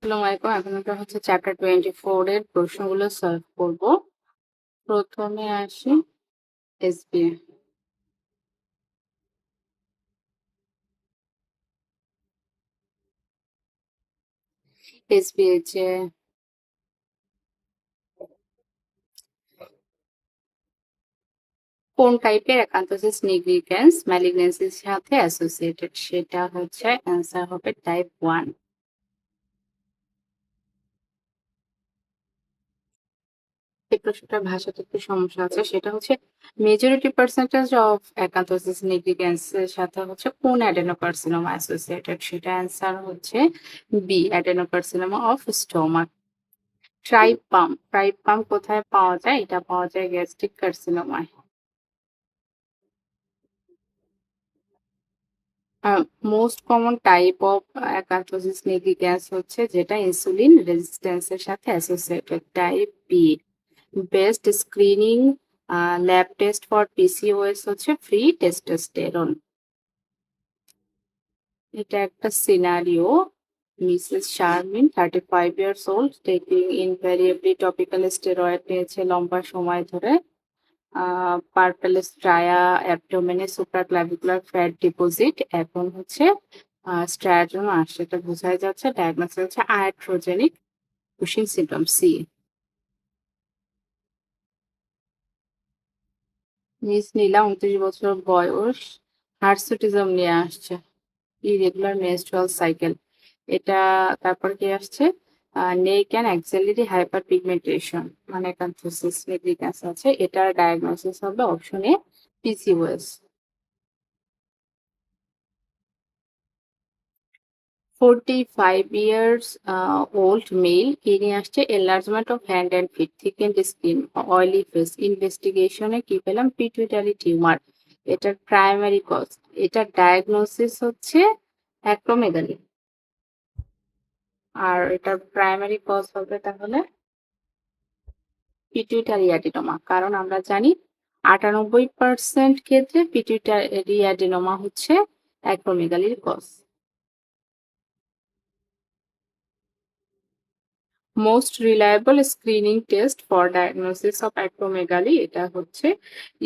আসসালামু আলাইকুম। এখন আমরা হচ্ছে চ্যাপ্টার 24 এর প্রশ্নগুলো সলভ করব। প্রথমে আসি এসবিএ। এসবিএ যে কোন টাইপের অ্যাকান্থোসিস নিগ্রিগ্যান্স ম্যালিগন্যান্সির সাথে অ্যাসোসিয়েটেড, সেটা হচ্ছে অ্যান্সার হবে টাইপ 1। এই প্রশ্নটার ভাষাতে একটু সমস্যা আছে, সেটা হচ্ছে majority percentage of acanthosis nigricans এর সাথে হচ্ছে কোন অ্যাডেনোকার্সিনোমা অ্যাসোসিয়েটেড, সেটা অ্যান্সার হচ্ছে B, adenocarcinoma of stomach. Tripe palm কোথায় পাওয়া যায়? এটা পাওয়া যায় গ্যাস্ট্রিক কার্সিনোমায়। Most common type of acanthosis nigricans হচ্ছে যেটা ইনসুলিন রেজিস্ট্যান্সের সাথে associated, type B. Best screening lab test for PCOS হচ্ছে ফ্রি টেস্টোস্টেরন। এটা একটা scenario. Mrs Sharmin 35 years old taking invariably topical steroid নিয়েছে লম্বা সময় ধরে। পার্পেল স্ট্রায়া অ্যাবডোমেনে সুপ্রাক্লাভিকুলার ফ্যাট ডিপোজিট, এখন হচ্ছে স্ট্রায়াজম আসছে, এটা বোঝাই যাচ্ছে। ডায়াগনোসিস হচ্ছে আয়াট্রোজেনিক কুশিং সিনড্রোম, সি। মিস নীলা 29 বছর বয়স, হার্সুটিজম নিয়ে আসছে, ইরেগুলার মেনস্ট্রুয়াল সাইকেল। এটা তারপর কি আসছে? নেক অ্যান্ড অ্যাক্সিলারি হাইপার পিগমেন্টেশন মানে অ্যাকান্থোসিস নিগ্রিগ্যান্স আছে। এটার ডায়াগনোসিস হবে option A, PCOS. 45 years old male কি নিয়ে আসছে? enlargement of hand and feet, thickened skin, oily face, ইনভেস্টিগেশনে কি পেলাম? Pituitary tumour. এটার প্রাইমারি কজ, এটার ডায়াগনোসিস হচ্ছে অ্যাক্রোমেগালি, আর এটার প্রাইমারি কজ হবে তাহলে পিটুইটারি অ্যাডিনোমা। কারণ আমরা জানি 98% ক্ষেত্রে পিটুইটারি অ্যাডিনোমা হচ্ছে অ্যাক্রোমেগালির cause. Most reliable screening test for diagnosis of acromegaly, এটা হচ্ছে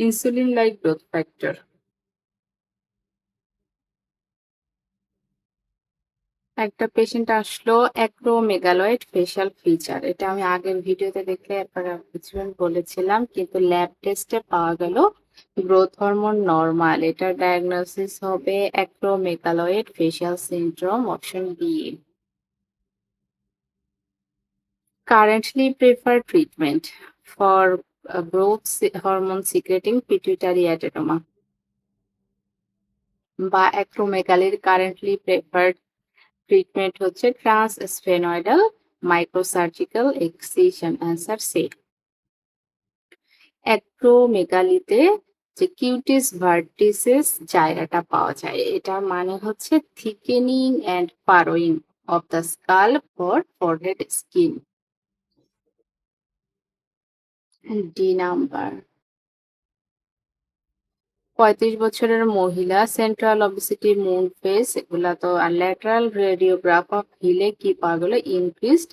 ইনসুলিন লাইক গ্রোথ ফ্যাক্টর। একটা পেশেন্ট আসলো অ্যাক্রোমেগালয়েড ফেশিয়াল ফিচার, এটা আমি আগের ভিডিওতে দেখলে আপনারা বুঝবেন বলেছিলাম, কিন্তু ল্যাব টেস্টে পাওয়া গেল গ্রোথ হরমোন নরমাল। এটার ডায়াগনোসিস হবে acromegaloid facial syndrome, option B. Currently preferred treatment for growth hormone secreting pituitary adenoma বা অ্যাক্রোমেগালির কারেন্টলি প্রেফার্ড ট্রিটমেন্ট হচ্ছে transsphenoidal microsurgical excision, answer C. অ্যাক্রোমেগালিতে যে কিউটিস ভার্টিসিস জায়গাটা পাওয়া যায়, এটার মানে হচ্ছে thickening and furrowing of the skull for forehead skin, D number. 35 বছরের মহিলা, সেন্ট্রাল অবসিটি, মুন ফেস, এগুলা তো। আর ল্যাটারাল রেডিওগ্রাফ অফ হিলে কি পাওয়া গেল? Increased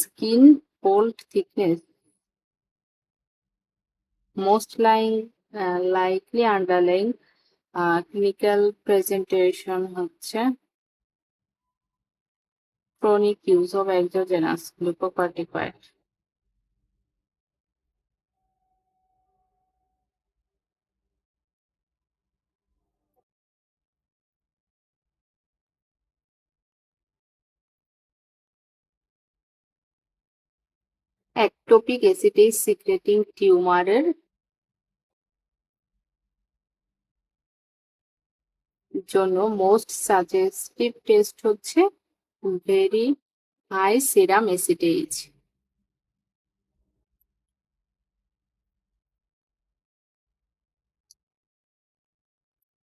skin fold thickness. Most likely underlying clinical presentation হচ্ছে chronic use of exogenous glucocorticoid. Ectopic ACTH secreting টিউমারের জন্য মোস্ট সাজেস্টিভ টেস্ট হচ্ছে ভেরি হাই সিরাম অ্যাসিডেজ।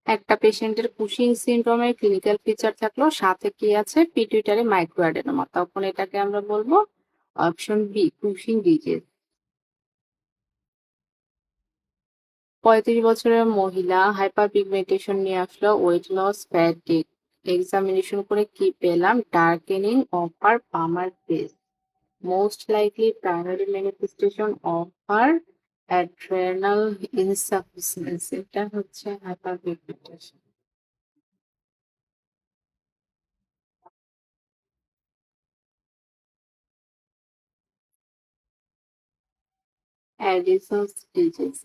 একটা পেশেন্টের কুশিং সিনড্রোমের ক্লিনিক্যাল ফিচার থাকলো, সাথে কি আছে? পিটুইটারি মাইক্রোঅ্যাডেনোমা, তখন এটাকে আমরা বলবো অপশন বি, কুশিং ডিজিজ। 35 বছরের মহিলা, হাইপার পিগমেন্টেশন নিয়ে আসলো, ওয়েট লস, ফ্যাটিক, এক্সামিনেশন করে কি পেলাম? Darkening of her palmar face, most likely primary manifestation of her adrenal insufficiency. এটা হচ্ছে hyperpigmentation. Addison's disease,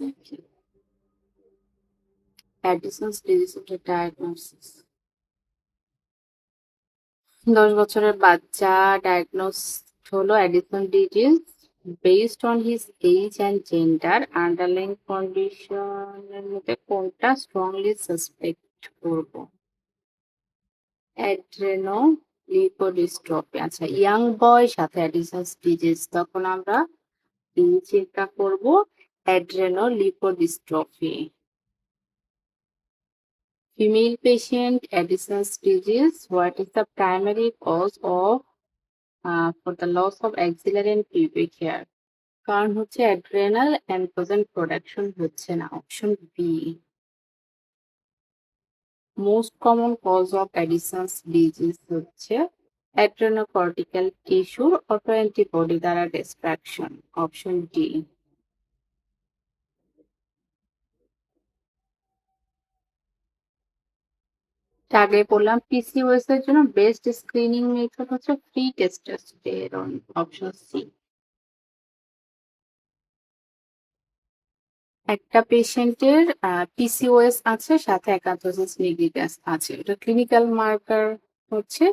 Addison's disease একটা ডায়াগনোসিস। 10 বছরের বাচ্চা ডায়াগনোস হলো Addison disease based on his age and gender. Underline কন্ডিশনের মধ্যে কোনটা স্ট্রংলি সাসপেক্ট করব? Adrenoleukodystrophy. আচ্ছা, ইয়াং বয় সাথে অ্যাডিসনস ডিজিজ, তখন আমরা চিন্তা করব adrenoleukodystrophy. Female patient Addison's disease. What is the primary cause of for the loss of axillary and pubic hair? কারণ হচ্ছে অ্যাড্রেনাল অ্যান্ড্রোজেন প্রোডাকশন হচ্ছে না। Option B. Most common cause of Addison's disease হচ্ছে adrenocortical টিস্যুর auto antibody দ্বারা destruction. Option D. আগে বললাম PCOS এর জন্য বেস্ট স্ক্রিনিং মেথড হচ্ছে ফ্রি টেস্টোস্টেরন। Option C. একটা পেশেন্টের পিসিওএস আছে, সাথে একান্তোসিস নিগ্রিগাস আছে। এটা ক্লিনিক্যাল মার্কার হচ্ছে,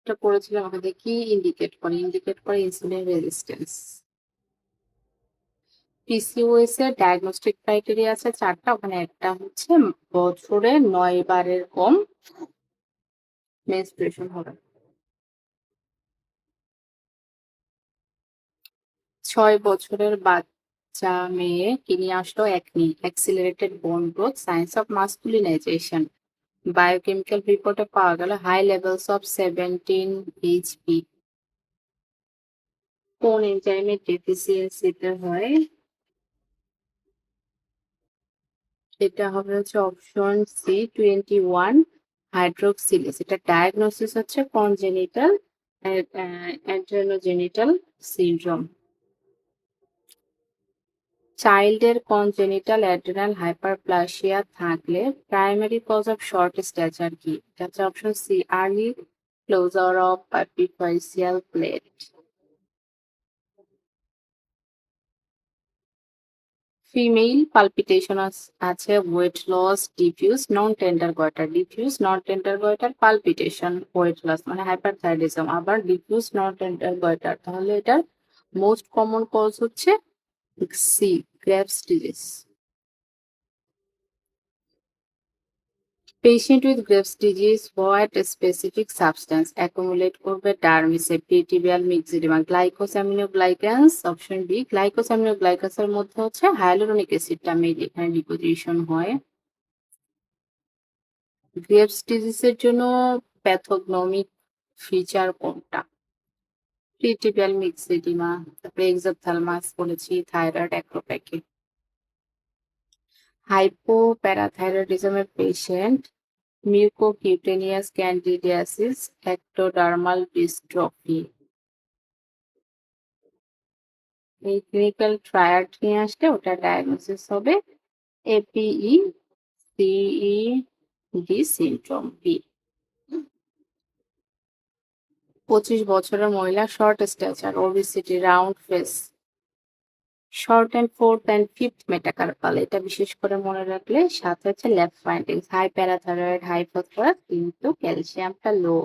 এটা পড়েছিলাম আমাদের, কি ইন্ডিকেট করে? ইন্ডিকেট করে ইনসুলিন রেজিস্ট্যান্স। পিসিওএস এর ডায়াগনস্টিক ক্রাইটেরিয়া আছে 4টা, ওখানে একটা হচ্ছে বছরে 9 বারের কম মেনস্ট্রুয়েশন হবে। 6 বছরের বাচ্চা মেয়ে কি নিয়ে আসলো? একনি, অ্যাক্সিলারেটেড বোন গ্রোথ, সায়েন্স অফ মাস্কুলিনাইজেশন। বায়োকেমিক্যাল রিপোর্টে পাওয়া গেল হাই লেভেলস অফ 17 এইচপি। কোন এনজাইমের ডেফিসিয়েন্সিতে হয়? এটা হবে হচ্ছে অপশন সি 21 হাইড্রোক্সিলেজ। এটা ডায়াগনোসিস হচ্ছে কনজেনিটাল অ্যাড্রেনোজেনিটাল সিনড্রোম। চাইল্ডের কনজেনিটাল অ্যাড্রেনাল হাইপারপ্লাসিয়া থাকলে primary cause of short stature কি? এটা হচ্ছে option C early closure of epiphyseal plate. Female palpitation আছে weight loss, diffuse non tender goitre. Diffuse non tender goitre palpitation weight loss মানে hyperthyroidism, আবার diffuse non tender goitre. তাহলে এটার most common cause হচ্ছে C Graves disease. Patient with Graves disease what specific substance accumulate করবে ডার্মিসে? প্রিটিবিয়াল myxoedema. Glycosaminoglycans. Option B. গ্লাইকোস্যামিনোগ্লাইকান্সের মধ্যে হচ্ছে হায়ালুরোনিক অ্যাসিডটা মেইনলি এখানে ডিপোজিশন হয়। গ্রেভস ডিজিজের জন্য প্যাথোগনমিক ফিচার কোনটা? প্রিটিবিয়াল মিক্সিডিমা, তারপরে এক্সোপথ্যালমাস বলেছি, থাইরয়েড অ্যাক্রোপ্যাকি। হাইপোপ্যারাথাইরয়েডিজমের patient mucocutaneous candidiasis, ectodermal dystrophy. এই ক্লিনিক্যাল ট্রায়াড নিয়ে আসলে ওটা ডায়াগনোসিস হবে এপিই সিইডি সিনড্রোম বি। 25 বছরের মহিলা, short stature, obesity, round face, short and fourth and fifth metacarpal. এটা বিশেষ করে মনে রাখলে। সাথে হচ্ছে lab findings, high parathyroid, high phosphorus, কিন্তু ক্যালসিয়ামটা লো।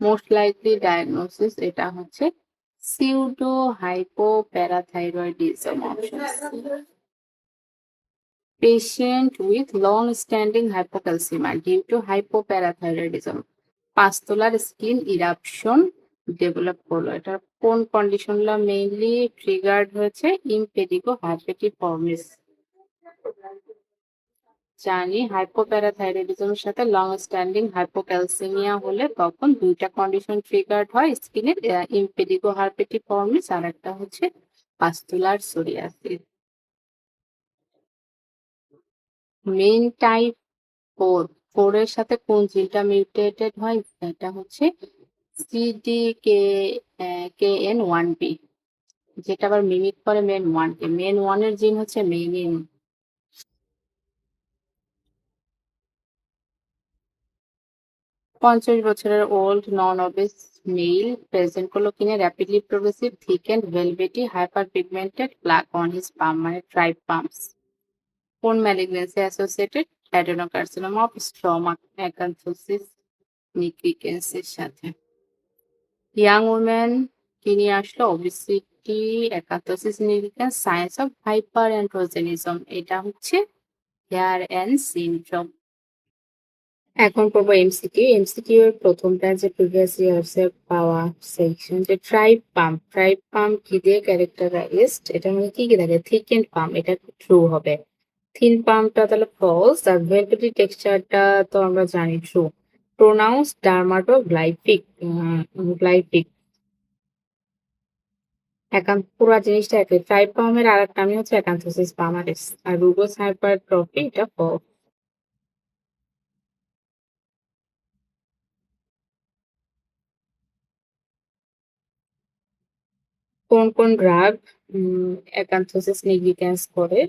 মোস্ট লাইকলি ডায়াগনোসিস এটা হচ্ছে pseudohypoparathyroidism. Option C. Patient with long standing hypocalcaemia due to hypoparathyroidism, pustular skin eruption develop করলো। এটা কোন কন্ডিশনটা মেইনলি ট্রিগার্ড হয়েছে? ইমপেডিগো হার্পেটিফর্মিস। জানি হাইপোপ্যারাথাইরয়েডিজমের সাথে লং স্ট্যান্ডিং হাইপোক্যালসিমিয়া হলে তখন দুইটা কন্ডিশন ট্রিগার্ড হয় স্কিনের, ইমপেডিগো হার্পেটিফর্মিস আর একটা হচ্ছে pustular psoriasis. Main type four, four এর সাথে কোন জিনটা মিউটেটেড হয়? এটা হচ্ছে সিডিকে কেএন ওয়ান বি, যেটা আবার মিমিক করে মেন ওয়ান কে। মেন ওয়ান এর জিন হচ্ছে মেনিন। 50 বছরের old non obese male present করলো কিনা rapidly progressive thick and velvety hyper pigmented plaque on his palm, মানে ট্রাইব পাম্পস। কোন malignancy associated? Adenocarcinoma of stomach acanthosis নিগ্রিকেন্সের সাথে। ইয়াং ওম্যান কি নিয়ে আসলো? Obesity acanthosis nigricans signs of hyperandrogenism. এটা হচ্ছে হেয়ার অ্যান্ড সিনড্রোম। এখন পড়বো এমসিকিউ। এমসিকিউ এর প্রথমটা যে প্রিভিয়াস ইয়ার্স এর পাওয়া সেকশন, যে ট্রাইব পাম্প, ট্রাইব পাম্প কি দিয়ে ক্যারেক্টারাইজড? এটা মানে কি কি থাকে? থিক এন্ড পাম্প, এটা ট্রু হবে। থিন পাম্পটা তাহলে ফলস। আর ভেলভেটি টেক্সচারটা তো আমরা জানি ট্রু। প্রোনাউন্স ডার্মাটোগ্লাইফিক, গ্লাইফিক। একান্ত পুরা জিনিসটা একই। ট্রাইব পাম্পের আর একটা নামই হচ্ছে একান্থোসিস পামারিস। আর রুগোস হাইপারট্রফি এটা false। কোন কোন ড্রাগ একান্থোসিস নিগ্রিকেন্স করে?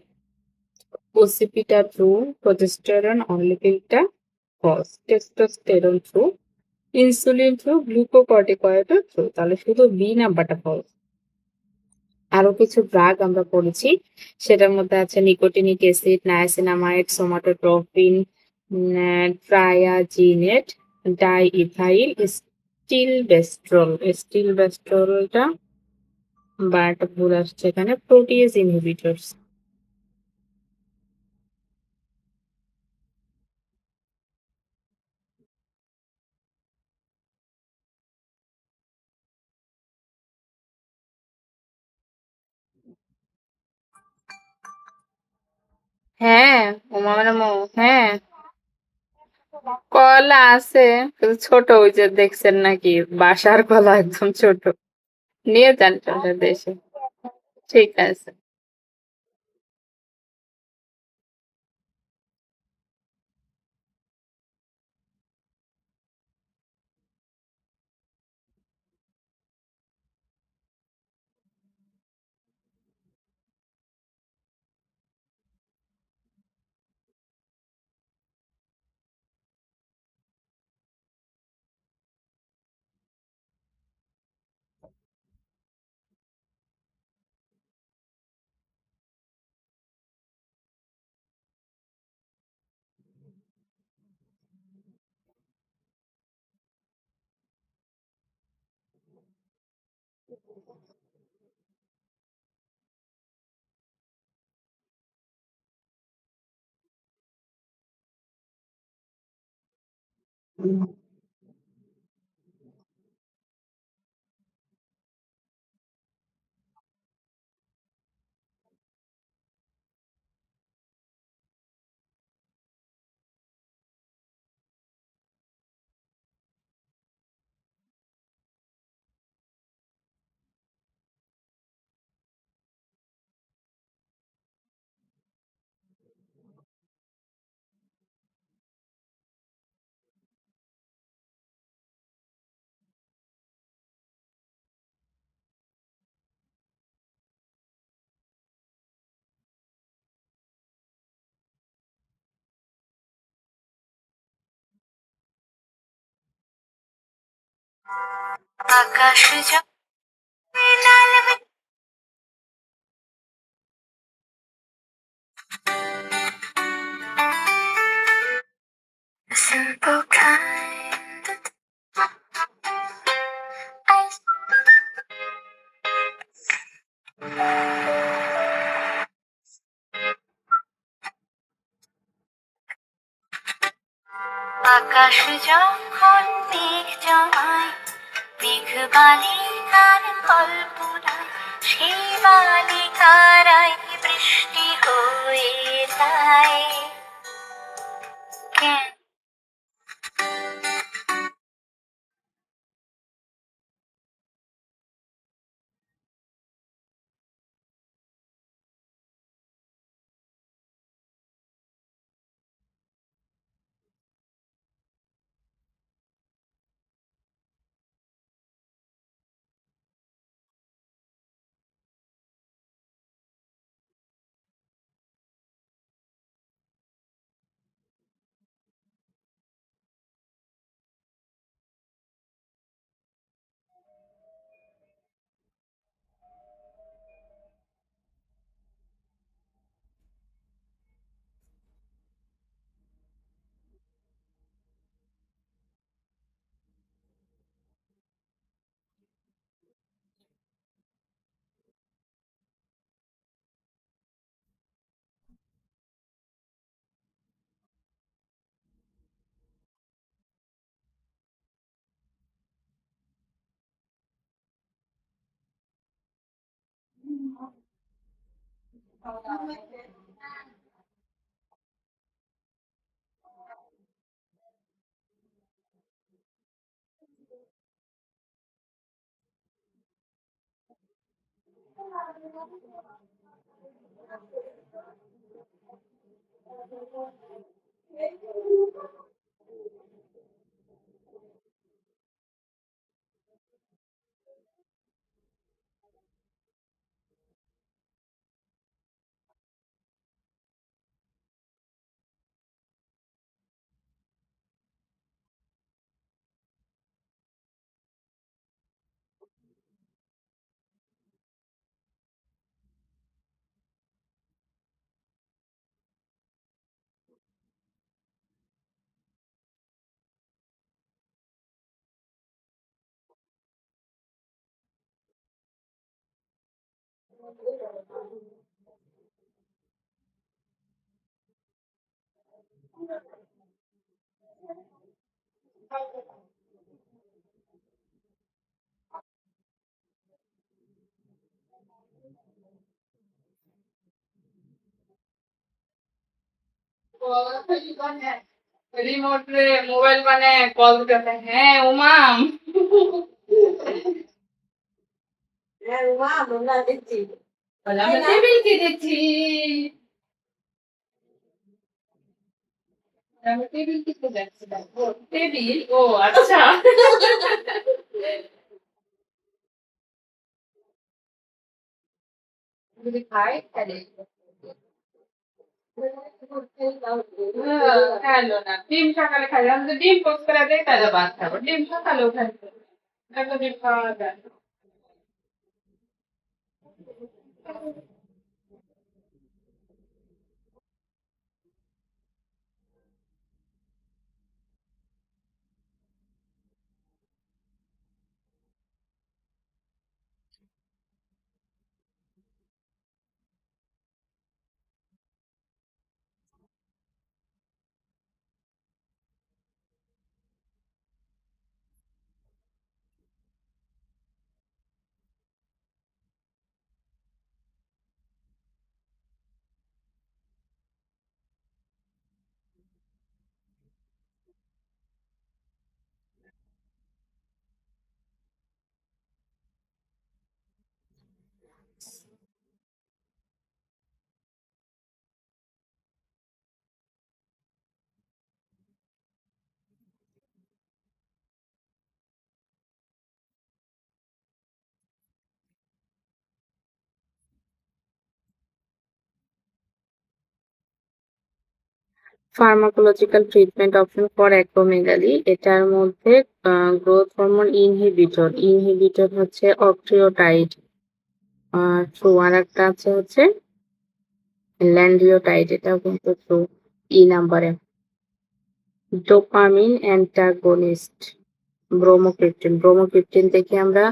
ওসিপিটা ট্রু, প্রোজেস্টেরন অনলিপিটা false, testosterone true, insulin true, গ্লুকোকর্টিকয়েডও ট্রু। তাহলে শুধু বি নাম্বারটা ফলস। আরো কিছু ড্রাগ আমরা পড়েছি, সেটার মধ্যে আছে nicotinic acid, niacinamide, somatotropin, ট্রায়াজিনেট, diethyl, স্টিলবেস্ট্রল। স্টিলবেস্ট্রলটা বা একটা ভুল আসছে এখানে, প্রোটিয়েজ ইনহিবিটরস। হ্যাঁ, ওমা মানে হ্যাঁ, কলা আছে, কিন্তু ছোট, ওই যে দেখছেন নাকি বাসার কলা একদম ছোট। নিয়ে যান চলে দেশে। ঠিক আছে। আকাশ simple kind of ice. আকাশ যখন মেঘ জমায়, মেঘ বালিকার কল্পনায়, সেই বালিকারাই বৃষ্টি হয়ে যায়। কেন? রিমোট রে মোবাইল মানে কল দিতে, হ্যাঁ উমাম। হ্যাঁ উমাম, আমরা দেখছি, আমরা টেবিল কিনেছি, আমরা টেবিল কিনতে যাচ্ছি। দেখো টেবিল, ও আচ্ছা। যদি খাই তাহলে খাইলো না, ডিম সকালে খাই, আমি যদি ডিম পোস্ট করে দেয় তাহলে ভাত খাবো, ডিম সকালেও খাইতে, একটা ডিম খাওয়া যায়। Pharmacological treatment option for acromegaly, এটার মধ্যে গ্রোথ হরমোন ইনহিবিটর, ইনহিবিটর হচ্ছে অক্ট্রিওটাইড, আর ট্রু। আর একটা আছে হচ্ছে ল্যান্ডিওটাইড, এটাও কিন্তু ট্রু। ই নাম্বারে ডোপামিন অ্যান্টাগনিস্ট, ব্রোমোক্রিপ্টিন, ব্রোমোক্রিপ্টিন থেকে আমরা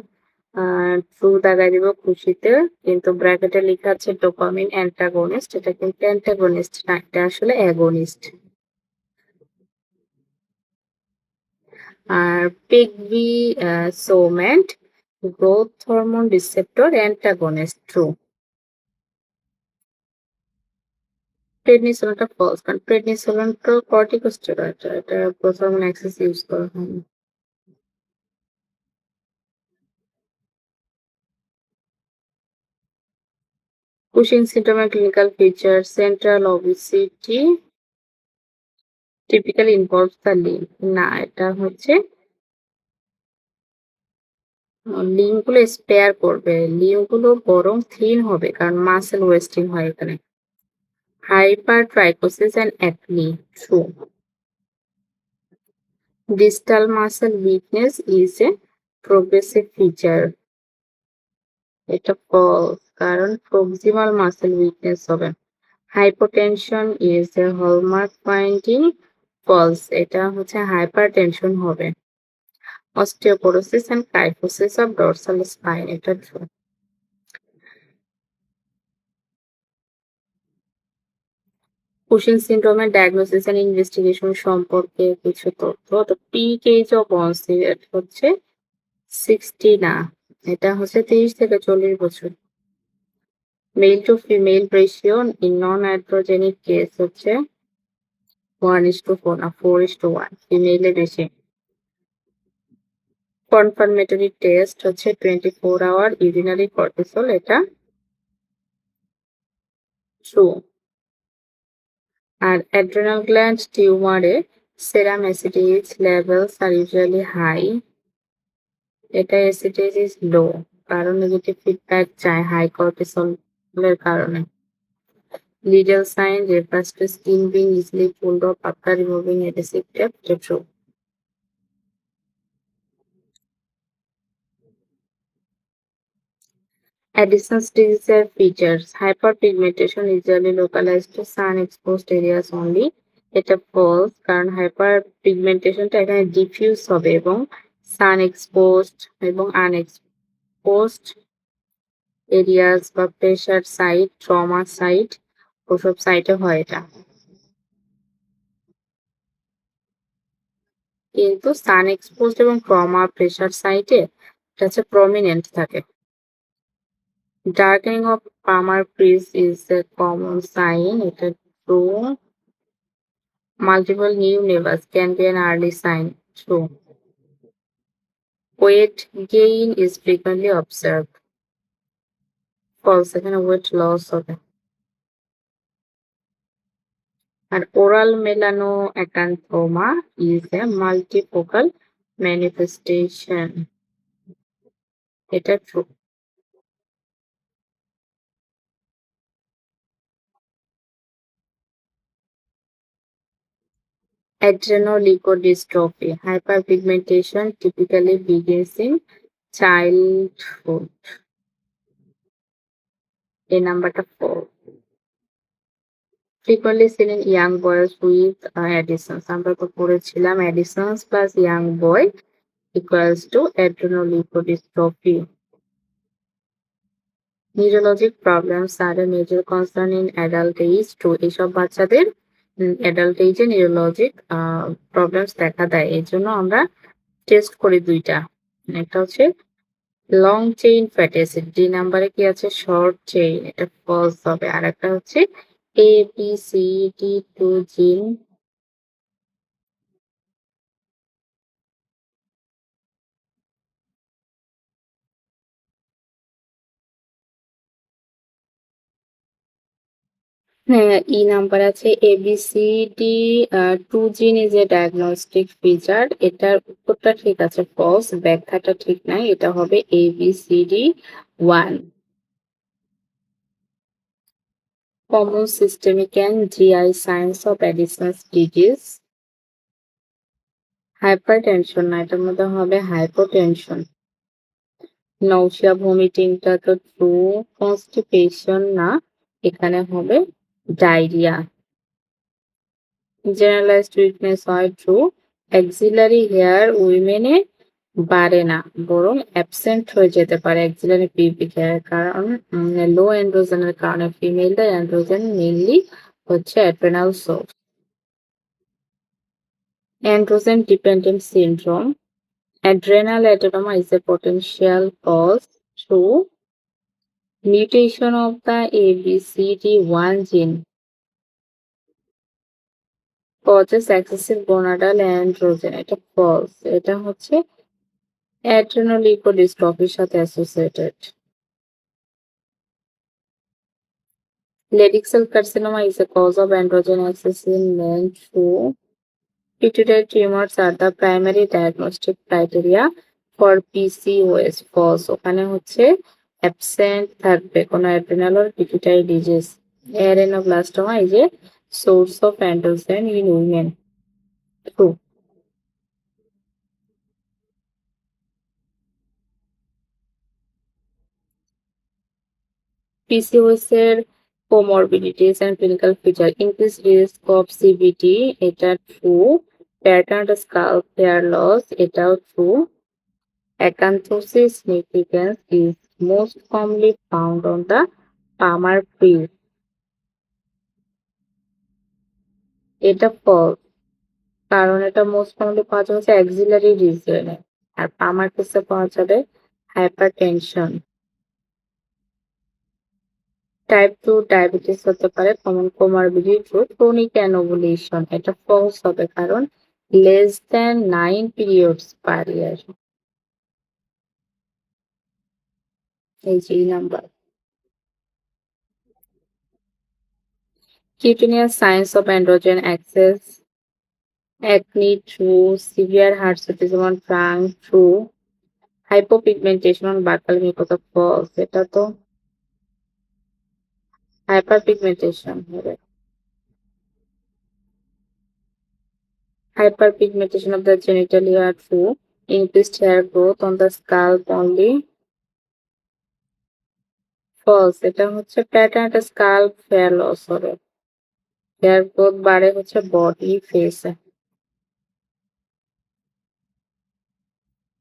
ট্রু দাগাই দিব খুশিতে, কিন্তু ব্র্যাকেটে লেখা আছে ডোপামিন অ্যান্টাগনিস্ট, এটা কিন্তু অ্যান্টাগনিস্ট না, এটা আসলে অ্যাগনিস্ট। আর pegvisomant, growth hormone receptor antagonist, true. প্রেডনিসোলনটা ফলস, কারণ প্রেডনিসোলন তো কর্টিকোস্টেরয়েড, এটা গ্রোথ হরমোন অ্যাক্সেস ইউজ করা হয় না। কুশিং সিন্ড্রোমের clinical feature, central obesity typically involves the limb, না এটা হচ্ছে লিম্ফ গুলো স্পেয়ার করবে, লিম্ফ গুলো বরং থিন হবে, কারণ মাসেল ওয়েস্টিং হয় এখানে। Hypertrichosis and acne, true. Distal muscle weakness is a progressive feature, এটা ফলস, কারণ প্রক্সিমাল মাসেল উইকনেস হবে। Hypotension is a hallmark finding, false, এটা হচ্ছে হাইপারটেনশন হবে। Osteoporosis and kyphosis of dorsal spine, এটা true. Cushing সিনড্রোমের diagnosis and investigation সম্পর্কে কিছু তথ্য, তো পিক এজ অফ অনসেট হচ্ছে 60, না এটা হচ্ছে 30 থেকে 40 বছর। Male to female ratio in non androgenic case হচ্ছে 1:4 না 4:1, ফিমেলে বেশি। কনফার্মেটরি টেস্ট হচ্ছে 24 আওয়ার ইউরিনারি কর্টিসল, এটা ট্রু। আর অ্যাড্রেনাল গ্ল্যান্ড টিউমারে সেরাম অ্যাসিডেজ লেভেলস আর ইউজুয়ালি হাই, এটা অ্যাসিডেজ ইজ লো, কারণ নেগেটিভ ফিডব্যাক চায় হাই কর্টিসলের কারণে। লিডাল sign refers to skin being easily pulled off after removing adhesive tape, এটা true. Addison's disease features hyperpigmentation usually localized to sun-exposed areas only. এটা false, কারণ হাইপারপিগমেন্টেশনটা এখানে diffuse হবে এবং সান এক্সপোজড এবং আনএক্সপোজড এরিয়াস বা প্রেশার সাইট, ট্রমা সাইট, ওসব সাইটে হয় এটা। কিন্তু সান এক্সপোজড এবং ট্রমা প্রেশার সাইটে এটা হচ্ছে প্রমিনেন্ট থাকে। Darkening of palmar crease is a common sign, এটা true. Multiple new naevus can be an early sign, true. Weight gain is frequently observed, false, এখানে ওয়েট লস হবে। আর oral melanoacanthoma is a multifocal manifestation, এটা true. Adrenoleukodystrophy hyperpigmentation typically begins in childhood, এই নাম্বারটা 4। frequently seen in young boys with Addison's, আমরা তো পড়েছিলাম Addison's plus young boy equals to adrenoleukodystrophy. Neurologic problems are a major concern in adult age to এইসব বাচ্চাদের adult এজে neurologic problems দেখা দেয়, এই জন্য আমরা টেস্ট করি দুইটা। একটা হচ্ছে long chain fatty acid, D নাম্বারে কি আছে শর্ট চেইন, এটা ফলস হবে। আর একটা হচ্ছে ABCD2 জিন। হ্যাঁ, ই নাম্বার আছে ABCD2 জিন ইজ এ ডায়াগনস্টিক ফিচার, এটার উত্তরটা ঠিক আছে ফলস, ব্যাখ্যাটা ঠিক নাই, এটা হবে ABCD1। Common systemic and GI signs of Addison's disease. Hypertension না, এটার মধ্যে হবে হাইপোটেনশন। নৌশিয়া ভমিটিংটা তো ট্রু। কনস্টিপেশন না, এখানে হবে ডায়রিয়া। জেনারেলাইজড উইকনেস হয় ট্রু। অ্যাক্সিলারি হেয়ার উইমেনে বাড়ে না, বরং অ্যাবসেন্ট হয়ে যেতে পারে অ্যাক্সিলারি পিউবিক হেয়ার, কারণ লো অ্যান্ড্রোজেনের কারণে। ফিমেলদের অ্যান্ড্রোজেন মেইনলি হচ্ছে adrenal source. Androgen dependent syndrome, adrenal adenoma is a potential cause through mutation of the ABCD1 gene causes excessive gonadal androgen, এটা false, এটা হচ্ছে adrenoleukodystrophy সাথে associated. Ladies cell carcinoma is a cause of androgen excess in men, true. Pituitary tumors are the primary diagnostic criteria for PCOS, false, ওখানে হচ্ছে absent থাকবে কোনো adrenal or pituitary disease. Adenoblastoma is a source of androgen in women, true. PCOS এর comorbidities and clinical feature, increased risk of CVT, এটা true. Patterned scalp hair loss, এটাও true. Acanthosis nigricans is most commonly found on the palmar tree, এটা false, কারণ এটা most commonly পাওয়া যাবে হচ্ছে axillary রিজিয়নে, আর পামার কিসে পাওয়া যাবে হাইপারটেনশন। টাইপ 2 ডায়াবেটিস হতে পারে common comorbidity true chronic anovulation এটা ফলস হবে কারণ লেস দ্যান 9 পিরিয়ডস পার ইয়ার এই যে এই number cutaneous signs of androgen excess acne true severe hirsutism on trunk true hypopigmentation on buccal mucosa false এটা তো hyperpigmentation হবে hyperpigmentation of the genitalia true increased hair growth on the scalp only false এটা হচ্ছে pattern SCALP hair loss হবে hair growth বাড়ে হচ্ছে body ফেসে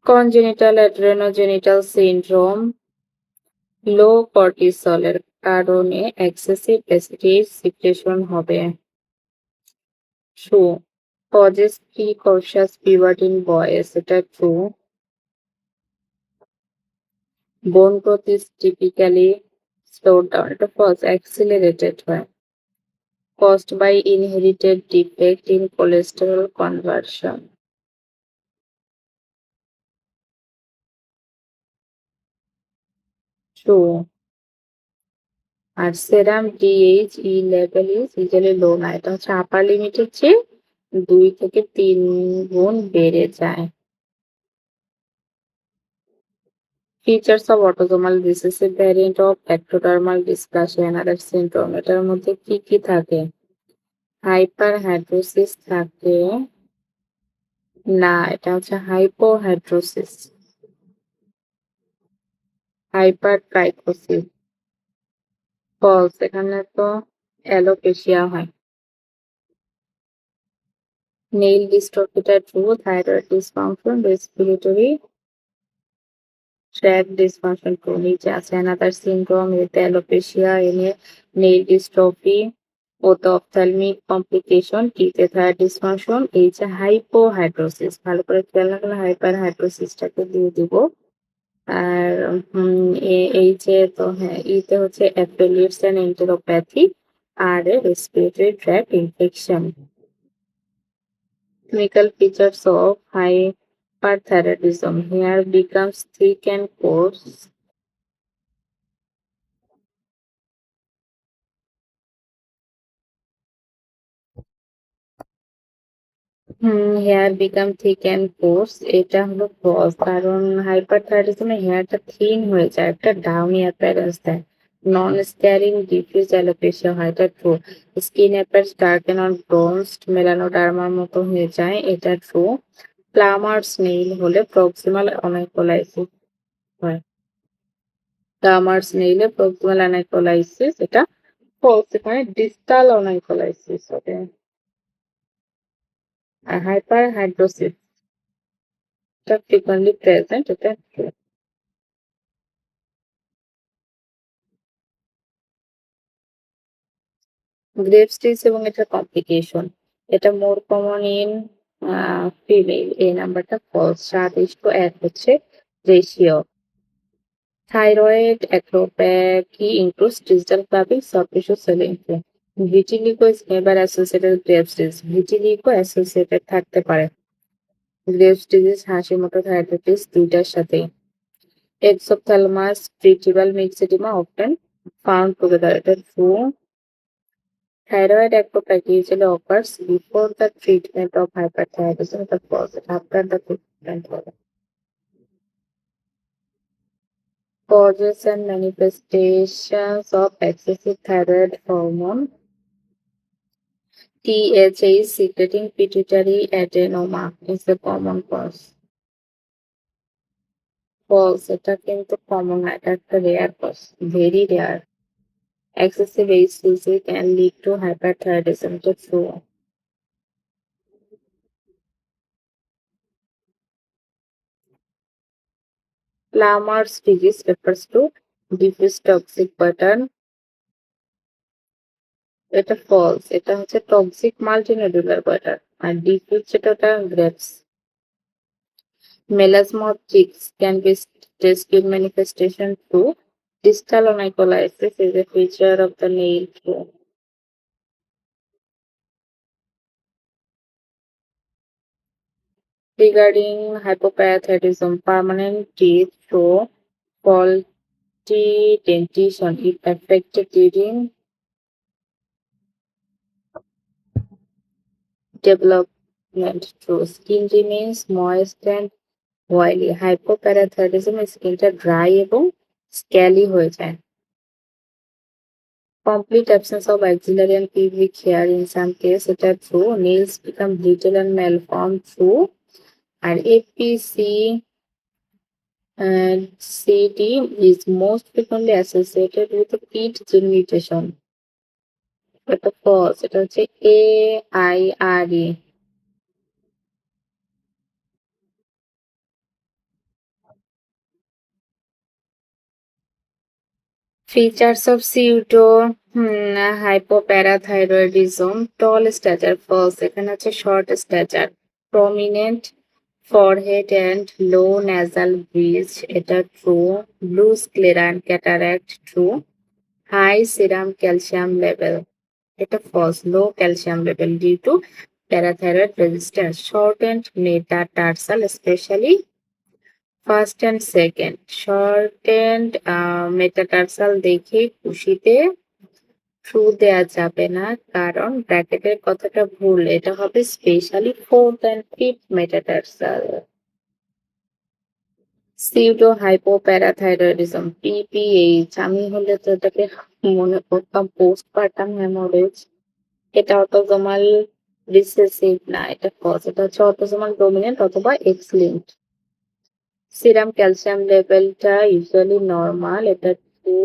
congenital adrenogenital syndrome low কর্টিসলের কারণে এক্সেসিভ অ্যাসিড সিক্রেশন হবে true causes precocious puberty in boys এটা true bone growth is typically slowed down এটা ফলস অ্যাক্সিলারেটেড হয় caused by inherited defect in cholesterol conversion true আর serum DHEA level is usually low না এটা হচ্ছে আপার লিমিটের চেয়ে 2 থেকে 3 গুণ বেড়ে যায় features of autosomal recessive variant of ectodermal dysplasia and other syndrome এটার মধ্যে কি কি থাকে হাইপারহাইড্রোসিস থাকে না এটা হচ্ছে হাইপোহাইড্রোসিস হাইপারট্রাইকোসিস ফলস এখানে তো অ্যালোপেশিয়া হয় নেইল ডিস্ট্রফিটা true thyroid dysfunction respiratory tract dysfunction true নিচে আছে অ্যানাদার সিনড্রোম এতে অ্যালোপেশিয়া এনে নেইল ডিস্ট্রফি ও the ophthalmic complication টিতে থাইরয়েড ডিসফাংশন এই যে হাইপোহাইড্রোসিস ভালো করে খেয়াল না করলে হাইপারহাইড্রোসিসটাকে দিয়ে দিব আর এই যে তো হ্যাঁ ইতে হচ্ছে অ্যাপেলিপস এন্ড এন্টেরোপ্যাথি আর respiratory tract infection Clinical features of hyperthyroidism. Hair becomes thick and coarse. Hair become thick and coarse এটা হলো ফলস কারণ হাইপারথাইরয়েডিজমে হেয়ারটা থিন হয়ে যায় একটা ডাউনি অ্যাপিয়ারেন্স দেয় নন স্ক্যারিং ডিফিউজ অ্যালোপেশিয়া হয় এটা true skin appears darken on bronzed মেলানোডার্মার মতো হয়ে যায় এটা ট্রু প্লামার্স নেইল হলে প্রক্সিমাল অনাইকোলাইসিস হয় প্লামার্স নেইলে প্রক্সিমাল অনাইকোলাইসিস এটা ফলস এখানে ডিস্টাল অনাইকোলাইসিস হবে আর হাইপারহাইড্রোসিস এটা frequently present এটা true. গ্রেভ স্ট্রিচ এবং এটা কমপ্লিকেশন এটা মোর কমন ইন ফিমেল এই নাম্বারটা ফলস 7:1 হচ্ছে ratio thyroid acropachy includes digital clubbing soft tissue swelling vitiligo is never associated Graves স্ট্রিচ ভিটিলিগো অ্যাসোসিয়েটেড থাকতে পারে গ্রেভ ডিজিজ হাসি মতো থাইরয়েডিস দুইটার সাথেই exophthalmos treatable myxedema often found together এটা true Thyroid ectoplasm usually occurs before the treatment of hyperthyroidism, the cause after the treatment. Causes and manifestations of excessive thyroid hormone. THA is secreting pituitary adenoma is the common cause. False, এটা কিন্তু common না, এটা একটা rare cause, very rare. Excessive HCG can lead to hyperthyroidism, তো true. Lamar's disease refers to diffuse toxic pattern. এটা false এটা হচ্ছে toxic multinodular goitre আর ডিফিউজ যেটা Graves melasma cheeks can be testing manifestation to Distal onycholysis is a feature of the nail through. Regarding hypoparathyroidism, permanent teeth show faulty dentition. It affected during development through skin remains moist and oily. Hypoparathyroidism স্কিনটা dry এবং স্ক্যালি হয়ে যায়। Complete absence of axillary and pubic hair in some cases, এটা true. Nails become brittle and malformed, true. R APC and CD is most frequently associated with a PIT gene mutation. এটা false. এটা হচ্ছে AIRE. Features of pseudo hypoparathyroidism, tall stature false. এখানে আছে short stature, prominent forehead and low nasal bridge, এটা true. Blue sclera and cataract, true. High serum calcium level, এটা false. Low calcium level due to parathyroid resistance. Shortened metatarsal, especially first and second. Shortened metatarsal দেখে খুশিতে true দেয়া যাবে না, কারণ ব্র্যাকেটের কথাটা ভুল। এটা হবে specially fourth and fifth metatarsal. Pseudohypoparathyroidism, PPH. আমি হলে তো এটাকে মনে করতাম পোস্টপার্টাম হেমোরেজ। এটা অটোজোমাল রিসেসিভ না, এটা কজ। এটা হচ্ছে অটোজোমাল ডোমিনেন্ট অথবা এক্স লিঙ্কড। সিরাম ক্যালসিয়াম লেভেলটা ইউজুয়ালি নর্মাল, এটা true.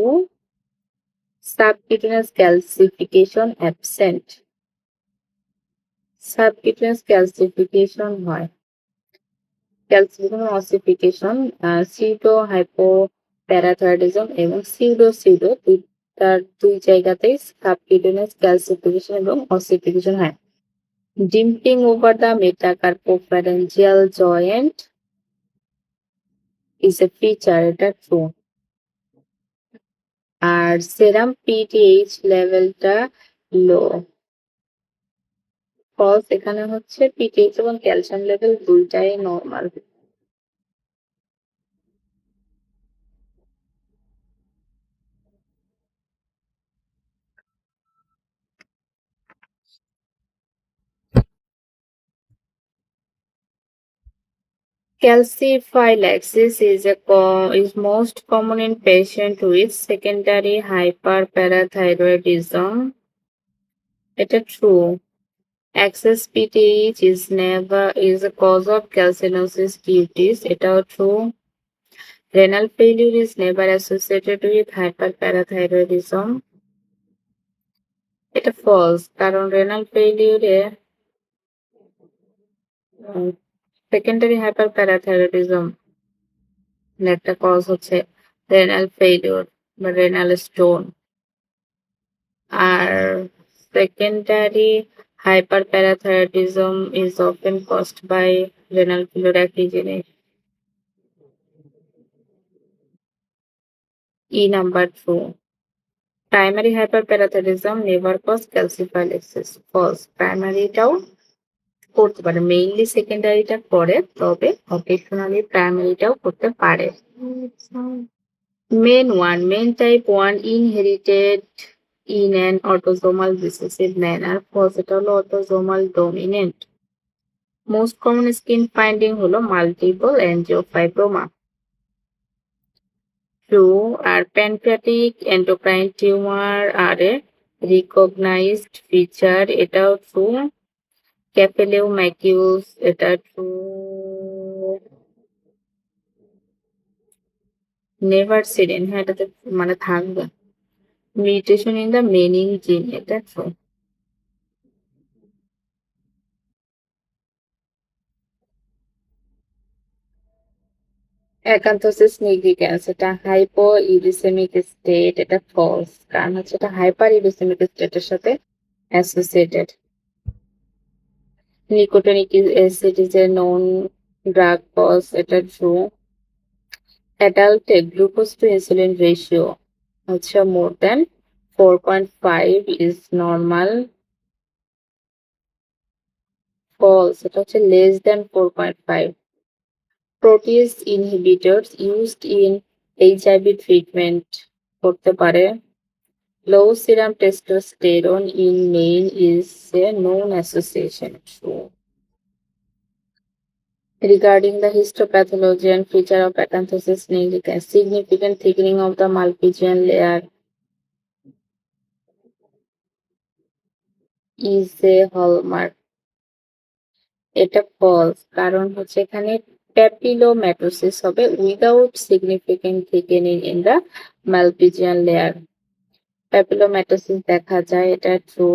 Subcutaneous calcification absent, subcutaneous calcification হয়, ক্যালসিফিকেশন অসিফিকেশন। সিউডো হাইপোপ্যারাথাইরয়েডিজম এবং সিউডো তার দুই জায়গাতেই সাবকিউটেনিয়াস ক্যালসিফিকেশন এবং অসিফিকেশন হয়। Dimpling over the metacarpophalangeal joint is a feature, এটা ট্রু। আর সেরাম পিটিএইচ লেভেলটা লো, ফলস। এখানে হচ্ছে পিটিএইচ এবং ক্যালসিয়াম লেভেল দুইটাই normal. Calciphylaxis is most common in patients with secondary hyperparathyroidism. এটা true. Excess PTH is a cause of calcinosis cutis. এটাও true. Renal failure is never associated with hyperparathyroidism. এটা false, কারণ renal failure secondary hyperparathyroidism একটা cause হচ্ছে renal failure বা renal stone. আর secondary hyperparathyroidism is often caused by renal failure, একই জিনিস। E number true. Primary hyperparathyroidism never cause calciphylaxis, false. প্রাইমারিটাও করতে পারে, মেইনলি সেকেন্ডারিটা করে, তবে অকেশনালি প্রাইমারিটাও করতে পারে। Main type 1 inherited in an autosomal recessive manner, cause এটা হলো autosomal dominant. Most common skin finding হলো multiple angiofibroma. True. R pancreatic endocrine tumor are a recognized feature, এটাও true. Capillomacus, এটা true. Never seen, হ্যাঁ এটাতে মানে থাকবে। Mutation in the menin gene, এটা true. অ্যাকান্থোসিস নিগ্রিক্যান্স, এটা হাইপো ইউরিসেমিক স্টেট, এটা ফলস, কারণ হচ্ছে এটা হাইপার ইউরিসেমিক স্টেটের সাথে associated. Nicotinic acid is a known drug cause, এটা ট্রু। অ্যাডাল্টে গ্লুকোজ টু ইনসুলিন রেশিও আচ্ছা, more than 4.5 is normal. False, এটা হচ্ছে less than 4.5. Protease inhibitors used in HIV treatment করতে পারে। Low serum testosterone in men is a known association. True. Regarding the histopathology and feature of acanthosis nigricans, significant thickening of the Malpighian layer is a hallmark. এটা false, কারণ হচ্ছে এখানে প্যাপিলোম্যাটোসিস হবে without significant thickening in the Malpighian layer. প্যাপিলোম্যাটোসিস দেখা যায়, এটা true.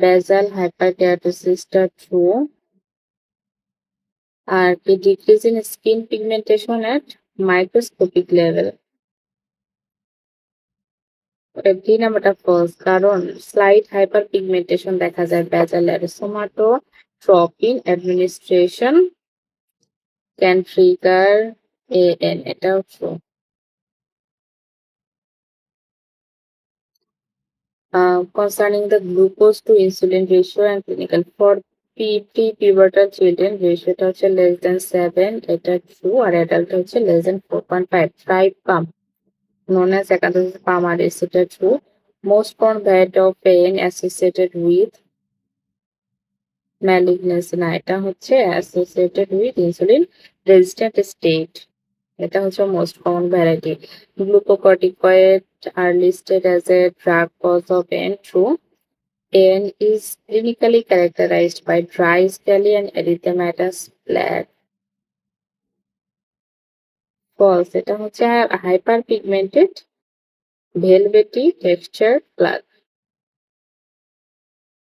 বেজাল হাইপারকেরাটোসিসটা true. আর কি decrease in skin pigmentation at microscopic level. D নাম্বারটা ফলস, কারণ স্লাইড হাইপার পিগমেন্টেশন দেখা যায় বেজাল এরিসোমাটোট্রপিন অ্যাডমিনিস্ট্রেশন ক্যান ট্রিগার এএন, এটাও true. Concerning the glucose to insulin ratio and clinical for pre-pubertal children রেশিওটা হচ্ছে less than 7, এটা ট্রু। আর adult হচ্ছে less than 4.5. Try pump known as acanthosis palmaris, এটা true. Most common variety of pain associated with malignancy, না এটা হচ্ছে associated with insulin resistant state, এটা হচ্ছে most common variety. Glucocorticoid are listed as a drug cause of pain, true. AN is clinically characterized by dry, scaly, and erythematous plaque. False, এটা হচ্ছে hyperpigmented velvety texture plaque.